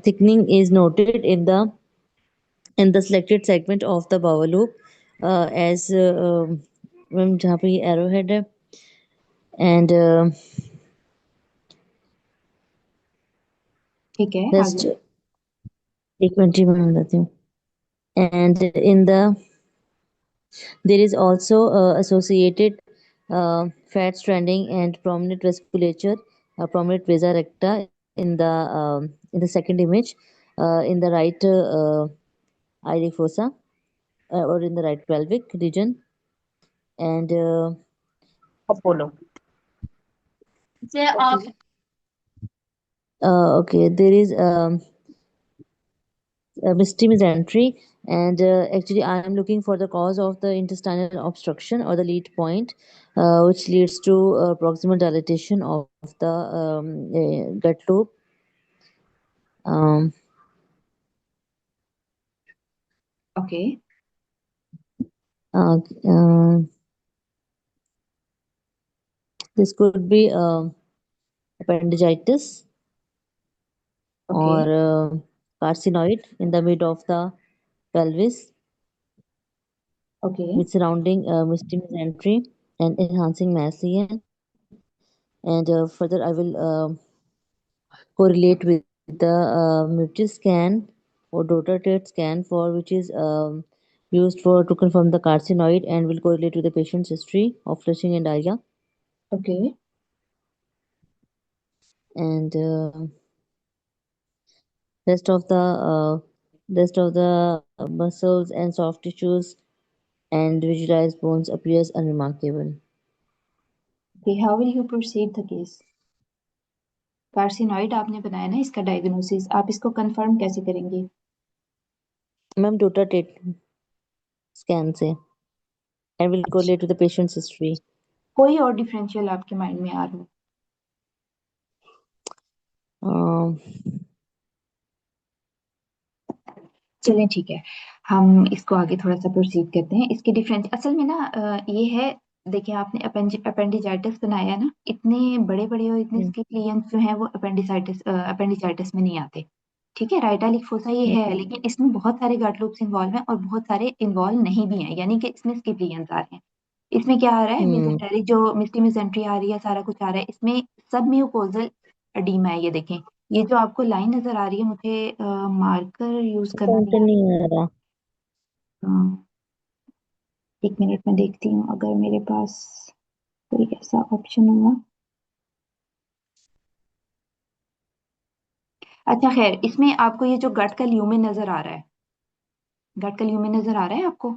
thickening is noted in the selected segment of the bowel loop as ma'am जहाँ पे ये arrowhead है and ठीक है just आगे। एक मिनट जी मैं बताती हूँ and in the there is also associated fat stranding and prominent vasculature, prominent vasa recta in the second image in the right iliac fossa or in the right pelvic region and Apollo से आप okay there is mistim is entry and actually I am looking for the cause of the intestinal obstruction or the lead point which leads to proximal dilatation of the gut loop. Um, okay uh, uh, this could be appendicitis okay or carcinoid in the mid of the pelvis okay with surrounding mistim entry and enhancing mass lesion. And further I will correlate with the MUTI scan or Dotter-Tate scan for which is used for to confirm the carcinoid and will correlate with the patient's history of flushing and diarrhea. Okay And rest of the muscles and soft tissues and visualized bones appears unremarkable. Okay how will you proceed the case. Carcinoid आपने बनाया ना इसका डायग्नोसिस, आप इसको कंफर्म कैसे करेंगे। मैम Dotter-Tate scan से and will अच्छा, correlate with the patient's history. कोई और डिफरेंशियल आपके माइंड में आ रहा हो। Um, चलें ठीक है, हम इसको आगे थोड़ा सा प्रोसीड करते हैं। इसके डिफरेंस असल में ना ये है, देखिए आपने अपेंडिजाइटिस बनाया ना, इतने बड़े बड़े और इतने स्किप लीजन्स जो हैं वो अपेंडिजाइटिस में नहीं आते। ठीक है, राइट आलिक फोसा ये है, लेकिन इसमें बहुत सारे गट लूप्स इन्वॉल्व हैं और बहुत सारे इन्वॉल्व नहीं भी हैं, यानी कि इसमें स्किप लीजन्स आ रहे हैं। इसमें क्या आ रहा है, hmm. मेसेंटेरिक जो मिस्टी मेसेंट्री आ रही है, सारा कुछ आ रहा है इसमें। सब म्यूकोजल एडीमा है, ये देखें, ये जो आपको लाइन नजर आ रही है, मुझे मार्कर यूज करना नहीं काउंटर आ नहीं आ रहा। रहा। एक मिनट में देखती हूँ अगर मेरे पास कोई ऐसा ऑप्शन होगा। अच्छा खैर, इसमें आपको ये जो गट का ल्यूमेन नजर आ रहा है, गट का ल्यूमेन नजर आ रहा है आपको,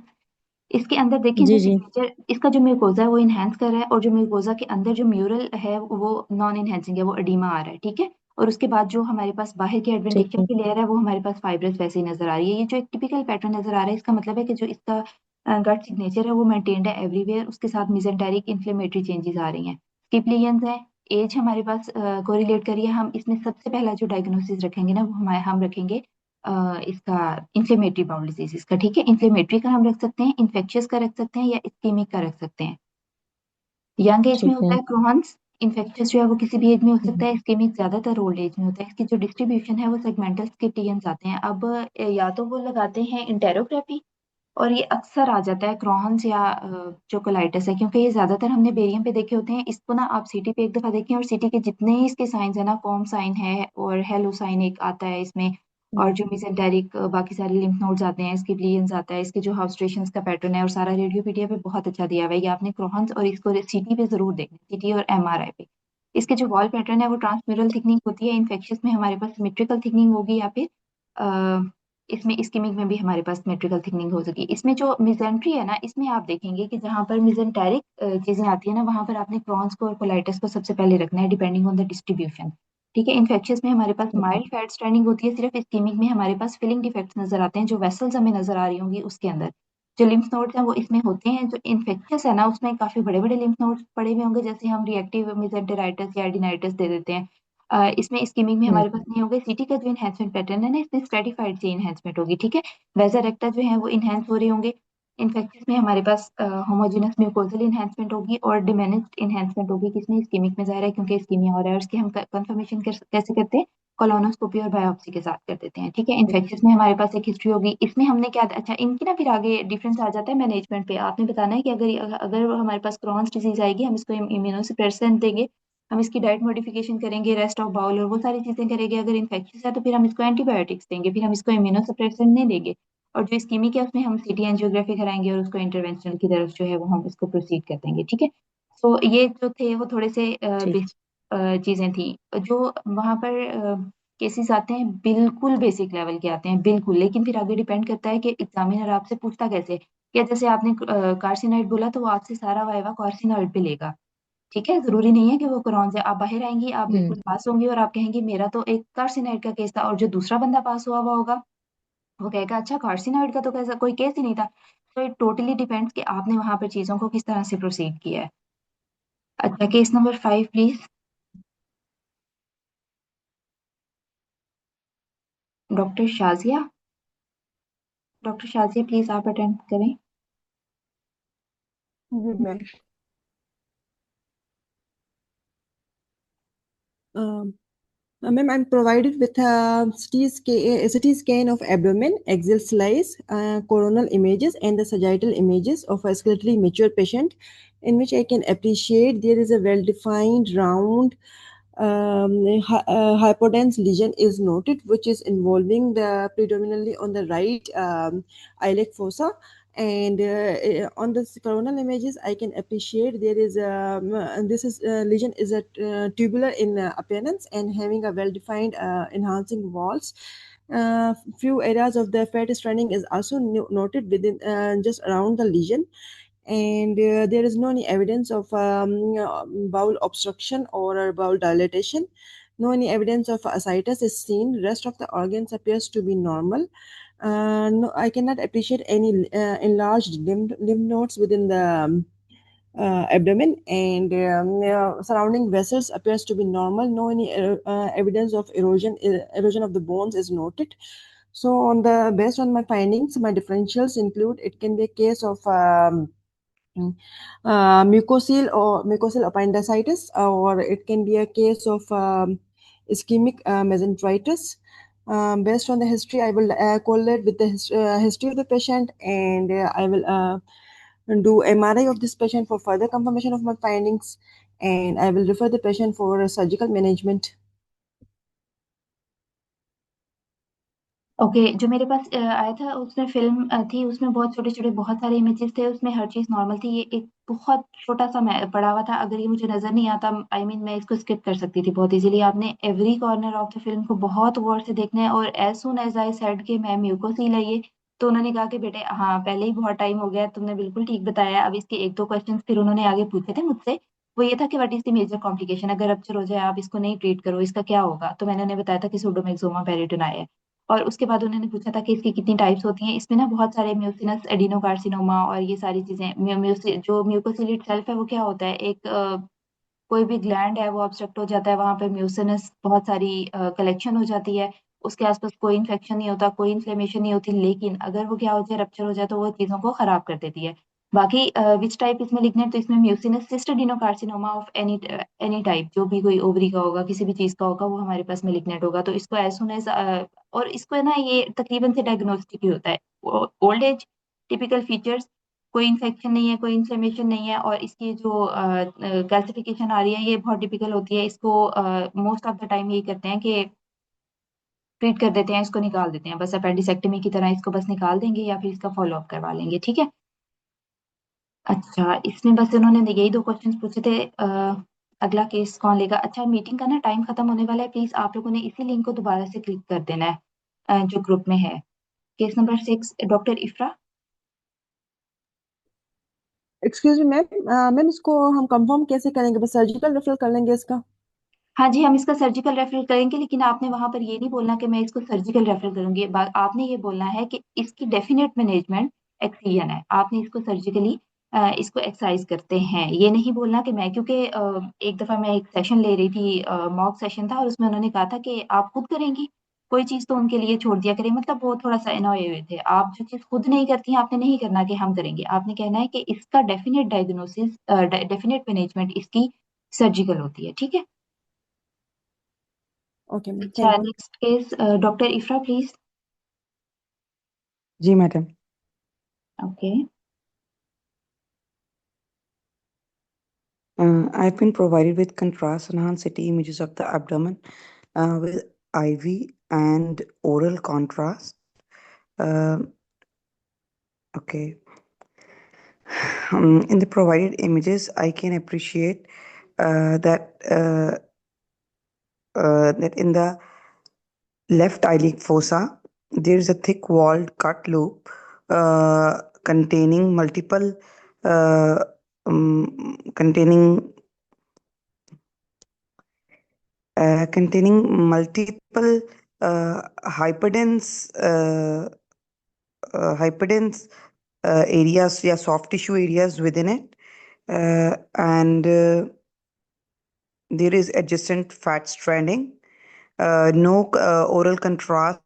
इसके अंदर देखें जो जी जी सिग्नेचर, इसका जो म्यूकोजा है वो इनहेंस कर रहा है, और जो म्यूकोजा के अंदर जो म्यूरल है वो नॉन इनहेंसिंग है, वो एडीमा आ रहा है। ठीक है, और उसके बाद जो हमारे पास बाहर की ठीक एडवेंटिक्युलर है। की लेयर है वो हमारे पास फाइब्रस वैसे ही नजर आ रही है। ये जो एक टिपिकल पैटर्न नजर आ रहा है, इसका मतलब है कि जो इसका गट सिग्नेचर है वो मेंटेन्ड है एवरीवेयर, उसके साथ मिजेंटेरिक इन्फ्लेमेटरी चेंजेस आ रही हैं, स्किप लीजन्स है, एज हमारे पास कोरिलेट करिए। हम इसमें सबसे पहला जो डायग्नोसिस रखेंगे ना वो हम रखेंगे इसका इन्फ्लेमेटरी बाउल डिजीज का। ठीक है, इन्फ्लेमेटरी का हम रख सकते हैं, इन्फेक्शियस का रख सकते हैं, या इस्कीमिक का रख सकते हैं। यंग एज में ठीक होता है। है क्रोहन्स, इन्फेक्शियस जो है वो किसी भी एज में हो सकता है, इस्केमिक ज्यादातर ओल्ड एज में होता है। इसकी जो डिस्ट्रीब्यूशन है वो सेगमेंटल स्किप आते हैं। अब या तो वो लगाते हैं इंटेरोग्राफी, और ये अक्सर आ जाता है क्रॉन्स या जो कोलाइटिस है, क्योंकि ये ज्यादातर हमने बेरियम पे देखे होते हैं। इसको ना आप सीटी पे एक दफा देखें, और सीटी के जितने ही इसके साइंस है ना, कॉम साइन है और हेलो साइन एक आता है इसमें, और जो मिसेंटेरिक बाकी सारे लिम्फ नोड्स आते हैं, इसके ब्लियंस आता है, इसके जो हाउस्ट्रेशंस का पैटर्न है, और सारा रेडियोपीडिया पे बहुत अच्छा दिया हुआ है। ये आपने क्रॉन्स और इसको सीटी पे जरूर देखना, सीटी और एमआरआई पे। इसके जो वॉल पैटर्न है वो ट्रांसम्यूरल थिकनिंग होती है। इन्फेक्शियस में हमारे पास सिमेट्रिकल थिकनिंग होगी, या फिर इसमें इस्केमिक में भी हमारे पास मेट्रिकल थिकनिंग हो सकी। इसमें जो मिजेंट्री है ना, इसमें आप देखेंगे कि जहां पर मिजेंटेरिक चीजें आती है ना, वहां पर आपने क्रॉन्स को और कोलाइटिस को सबसे पहले रखना है, डिपेंडिंग ऑन द डिस्ट्रीब्यूशन। ठीक है। इन्फेक्शियस में हमारे पास माइल्ड फैट स्ट्रेनिंग होती है सिर्फ। इस्केमिक में हमारे पास फिलिंग डिफेक्ट्स नजर आते हैं, जो वेसल्स हमें नजर आ रही होंगी उसके अंदर। जो लिम्फ नोड्स हैं वो इसमें होते हैं। जो इन्फेक्शियस है ना, उसमें काफी बड़े बड़े लिम्फ नोड्स पड़े हुए होंगे, जैसे हम रिएक्टिव मिजेंटेराइटिस या एडिनाइटिस दे देते हैं। इसमें स्कीमिंग में हमारे पास नहीं होगा। सीटी का जो इनहेंसमेंट पैटर्न है ना, इसमें स्ट्रेटिफाइड से इनहेंसमेंट होगी। ठीक है। वेजर रेक्टा जो है वो इनहेंस हो रहे होंगे। इन्फेक्शियस में हमारे पास होमोजेनस म्यूकोजल इनहेंसमेंट होगी और डिमिनिश्ड इनहेंसमेंट होगी। किसमें? स्कीमिक में ज़ाहिर है, क्योंकि स्कीमिया हो रहा है। और इसकी हम कंफर्मेशन कैसे करते हैं? कोलोनोस्कोपी और बायोप्सी के साथ कर देते हैं। ठीक है। इन्फेक्शियस में हमारे पास एक हिस्ट्री होगी। इसमें हमने क्या, अच्छा इनकी ना फिर आगे डिफरेंस आ जाता है मैनेजमेंट पे। आपने बताना है कि अगर अगर हमारे पास क्रॉन्स डिजीज आएगी, हम इसको इम्यूनोसप्रेसेंट देंगे, हम इसकी डाइट मॉडिफिकेशन करेंगे, रेस्ट ऑफ बाउल और वो सारी चीजें करेंगे। अगर इन्फेक्शियस है तो फिर हम इसको एंटीबायोटिक्स देंगे, फिर हम इसको इम्यूनोसप्रेसेंट नहीं देंगे। और जो इस्कीमिक है उसमें हम सीटी एंजियोग्राफी कराएंगे, और उसको इंटरवेंशन की तरफ जो है वो हम इसको प्रोसीड कर देंगे। ठीक है। तो ये जो थे वो थोड़े से ठीक। चीजें थी। जो वहां पर केसेस आते हैं बिल्कुल बेसिक लेवल के आते हैं, बिल्कुल। लेकिन फिर आगे डिपेंड करता है कि एग्जामिनर आपसे पूछता कैसे। या जैसे आपने कार्सिनॉइड बोला, तो वो आपसे सारा वाइवा कार्सिनॉइड पे लेगा। ठीक है। जरूरी नहीं है कि वो कुरान से आप बाहर आएंगी, आप हम्म। बिल्कुल पास होंगी और आप कहेंगे मेरा तो एक कार्सिनॉइड का केस था, और जो दूसरा बंदा पास हुआ होगा वो कहेगा अच्छा कार्सिनॉइड का तो कैसा कोई केस ही नहीं था। तो इट टोटली डिपेंड्स कि आपने वहां पर चीजों को किस तरह से प्रोसीड किया है। अच्छा, case number 5 please. Doctor Shazia. Doctor Shazia please आप अटेंड करें। जी ma'am. Ma'am, I'm provided with a CT scan of abdomen, axial slice, coronal images, and the sagittal images of a skeletally mature patient, in which I can appreciate there is a well-defined round hypodense lesion is noted, which is involving the predominantly on the right iliac fossa. And on the coronal images, I can appreciate there is this is lesion is a tubular in appearance and having a well-defined enhancing walls. Few areas of the fat stranding is also noted within just around the lesion, and there is no any evidence of bowel obstruction or bowel dilatation. No any evidence of ascites is seen. Rest of the organs appears to be normal. No, I cannot appreciate any enlarged lymph nodes within the abdomen, and surrounding vessels appears to be normal. No any evidence of erosion of the bones is noted. So on the based on my findings, my differentials include it can be a case of mucosal appendicitis, or it can be a case of ischemic mesenteritis. Based on the history, I will correlate with the history of the patient, and I will do MRI of this patient for further confirmation of my findings, and I will refer the patient for surgical management. Okay. जो मेरे पास आया था उसमें फिल्म थी, उसमें बहुत छोटे छोटे बहुत सारे इमेजेस थे, उसमें हर चीज नॉर्मल थी। ये एक बहुत छोटा सा पड़ा हुआ था। अगर ये मुझे नजर नहीं आता, आई मीन मैं इसको स्किप कर सकती थी बहुत इजीली। आपने every corner of the film को बहुत गौर से देखना है। और as soon as I said के मैम म्यूकोसील है ये, तो उन्होंने कहा कि बेटे हाँ पहले ही बहुत टाइम हो गया, तुमने बिल्कुल ठीक बताया। अब इसके एक दो क्वेश्चन फिर उन्होंने आगे पूछे थे मुझसे। वो ये था कि what is the major complication, अगर रप्चर हो जाए आप इसको नहीं ट्रीट करो, इसका क्या होगा? तो मैंने उन्हें बताया था कि सूडोमेक्सोमा पेरिटोनाई है। और उसके बाद उन्होंने पूछा था कि इसकी कितनी टाइप्स होती हैं। इसमें ना बहुत सारे म्यूसिनस एडिनोकार्सिनोमा और ये सारी चीजें जो म्यूकोसिल इटसेल्फ है वो क्या होता है, एक कोई भी ग्लैंड है वो ऑब्स्ट्रक्ट हो जाता है, वहां पे म्यूसिनस बहुत सारी कलेक्शन हो जाती है। उसके आसपास कोई इन्फेक्शन नहीं होता, कोई इन्फ्लेमेशन नहीं होती, लेकिन अगर वो क्या हो जाए, रप्चर हो जाए, तो वो चीजों को खराब कर देती है। बाकी विच टाइप इसमें लिखना है, तो इसमें म्यूसिनस सिस्टोडिनोकार्सिनोमा ऑफ एनी टाइप, जो भी कोई ओवरी का होगा, किसी भी चीज का होगा, वो हमारे पास मेलिग्नेंट होगा। तो इसको एज सुन एज, और इसको है ना, ये तकरीबन से डायग्नोस्टिक ही होता है। ओल्ड एज, टिपिकल फीचर्स, कोई इन्फेक्शन नहीं है, कोई इन्फ्लेमेशन नहीं है, और इसकी जो कैल्सिफिकेशन आ रही है ये बहुत टिपिकल होती है। इसको मोस्ट ऑफ द टाइम यही करते हैं कि ट्रीट कर देते हैं, इसको निकाल देते हैं, बस अपेंडिसेक्टमी की तरह इसको बस निकाल देंगे या फिर इसका फॉलो अप करवा लेंगे, ठीक है। अच्छा, इसमें बस उन्होंने यही 2 क्वेश्चंस पूछे थे। अगला केस कौन लेगा? अच्छा, मीटिंग का ना टाइम खत्म होने वाला है, प्लीज आप लोगों ने इसी लिंक को दोबारा से क्लिक कर देना है, जो ग्रुप में है। Case number 6, doctor इफ्रा। Excuse me ma'am, ma'am इसको हम कंफर्म कैसे करेंगे? बस सर्जिकल रेफरल कर लेंगे इसका? हाँ जी, हम इसका सर्जिकल रेफरल करेंगे, लेकिन आपने वहां पर ये नहीं बोलना कि मैं इसको सर्जिकल रेफरल करूंगी। आपने ये बोलना है कि इसकी डेफिनेट मैनेजमेंट एक्सीजन है, आपने इसको सर्जिकली इसको एक्सरसाइज करते हैं। ये नहीं बोलना कि मैं, क्योंकि एक दफा मैं एक सेशन ले रही थी, मॉक सेशन था, और उसमें उन्होंने कहा था कि आप खुद करेंगी, कोई चीज तो उनके लिए छोड़ दिया करें। मतलब वो थोड़ा सा अनॉय हुए थे। आप जो चीज खुद नहीं करती हैं, आपने नहीं करना कि हम करेंगे, आपने कहना है कि इसका डेफिनेट डायग्नोसिस, डेफिनेट मैनेजमेंट इसकी सर्जिकल होती है, ठीक है। ओके मैम, अच्छा, thank you. Next case doctor Ifra please. जी madam. Okay. I've been provided with contrast enhanced CT images of the abdomen with IV and oral contrast. Uh, okay. In the provided images, I can appreciate that in the left iliac fossa, there is a thick walled cut loop containing multiple uh, containing multiple hyperdense hyperdense areas, yeah, soft tissue areas within it, and there is adjacent fat stranding. No oral contrast